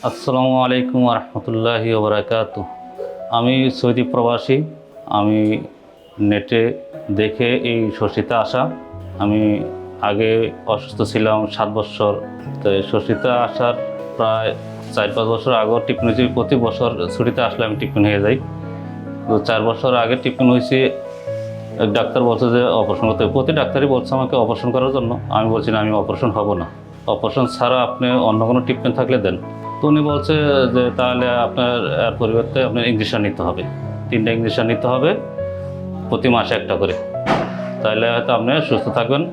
আসসালামু আলাইকুম রহমতুল্লাহি ওবরাকাতু। আমি সৌদি প্রবাসী। আমি নেটে দেখে এই শশীতে আসা। আমি আগে অসুস্থ ছিলাম 7 বছর। তো এই শশীতে আসার প্রায় 4-5 বছর আগেও টিফিন হয়েছি। প্রতি বছর ছুটিতে আসলে আমি টিফিন হয়ে যাই। তো 4 বছর আগে টিফিন হয়েছি। এক ডাক্তার বলছে যে অপারেশন করতে হবে। প্রতি ডাক্তারই বলছে আমাকে অপারেশন করার জন্য। আমি বলছি না, আমি অপারেশন হব না। অপারেশন ছাড়া আপনি অন্য কোনো ট্রিটমেন্ট থাকলে দেন। তো উনি বলছে যে তাহলে আপনার এর পরিবর্তে আপনার ইঞ্জেকশন নিতে হবে। 3টা ইঞ্জেকশন নিতে হবে, প্রতি মাসে একটা করে। তাহলে হয়তো আপনি সুস্থ থাকবেন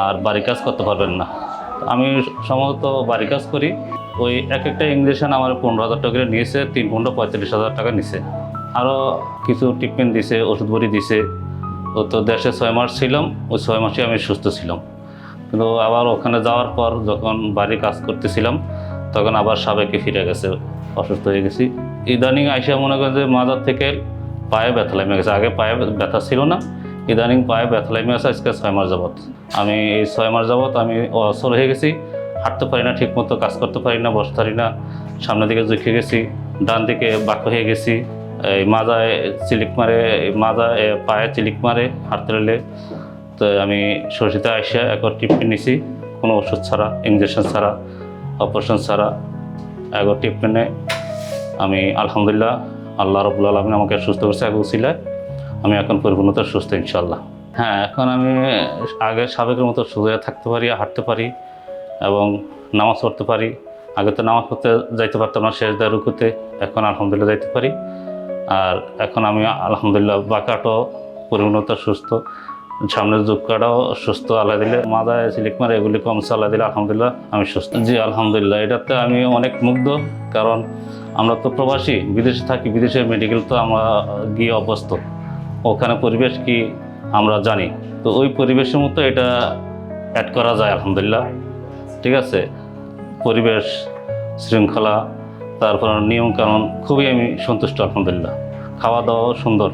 আর বাড়ি কাজ করতে পারবেন না। আমি সম্ভবত বাড়ি কাজ করি। ওই একটা ইঞ্জেকশন আমার 15,000 টাকা করে নিয়েছে। 3 পনেরো 35,000 টাকা নিছে। আরও কিছু ট্রিটমেন্ট দিছে, ওষুধ বড়ি দিছে। ও তো দেশে 6 মাস ছিলাম। ওই 6 মাসে আমি সুস্থ ছিলাম। কিন্তু আবার ওখানে যাওয়ার পর যখন বাড়ি কাজ করতেছিলাম, তখন আবার সাবেকে ফিরে গেছে, অসুস্থ হয়ে গেছি। ইদানিং আইসা মনে করেন যে মাজার থেকে পায়ে ব্যথা লেগে গেছে। আগে পায়ে ব্যথা ছিল না, ইদানিং পায়ে ব্যথা লেগে গেছে। আজকে 6 মাস যাবৎ আমি এই 6 মাস যাবৎ আমি অসল হয়ে গেছি। হাঁটতে পারি না ঠিকমতো, কাজ করতে পারি না, বসতে পারি না। সামনের দিকে ঝুঁকে গেছি, ডান দিকে বাঁকা হয়ে গেছি। এই মাজায় চিলিক মারে, মাজায় পায়ে চিলিক মারে হাঁটতে রইলে। তো আমি শশীতে আইসা একবার ট্রিটমেন্ট নিছি, কোনো ওষুধ ছাড়া, ইঞ্জেকশন ছাড়া, অপারেশন ছাড়া। একবার ট্রিটমেন্টে আমি আলহামদুলিল্লাহ, আল্লাহ রাব্বুল আলামিন আমাকে সুস্থ করছে। এক উসিলায় আমি এখন পরিপূর্ণতা সুস্থ ইনশাআল্লাহ। হ্যাঁ, এখন আমি আগে সাবেকের মতো সোজা থাকতে পারি, হাঁটতে পারি এবং নামাজ পড়তে পারি। আগে তো নামাজ পড়তে যাইতে পারতাম না, সেজদা রুকুতে। এখন আলহামদুলিল্লাহ যাইতে পারি। আর এখন আমি আলহামদুলিল্লাহ বাঁকাটাও পরিপূর্ণতা সুস্থ, সামনের যুগটাও সুস্থ। আল্লাহ দিলে মাথায় সিলিক মারে এগুলি কমছে, আল্লাহ দিলে আলহামদুলিল্লাহ আমি সুস্থ। জি আলহামদুলিল্লাহ, এটাতে আমি অনেক মুগ্ধ। কারণ আমরা তো প্রবাসী, বিদেশে থাকি। বিদেশের মেডিকেল তো আমরা গিয়ে অভ্যস্ত, ওখানে পরিবেশ কি আমরা জানি। তো ওই পরিবেশের মতো এটা অ্যাড করা যায় আলহামদুলিল্লাহ। ঠিক আছে, পরিবেশ, শৃঙ্খলা, তারপর নিয়মকানুন খুবই আমি সন্তুষ্ট আলহামদুলিল্লাহ। খাওয়া দাওয়াও সুন্দর।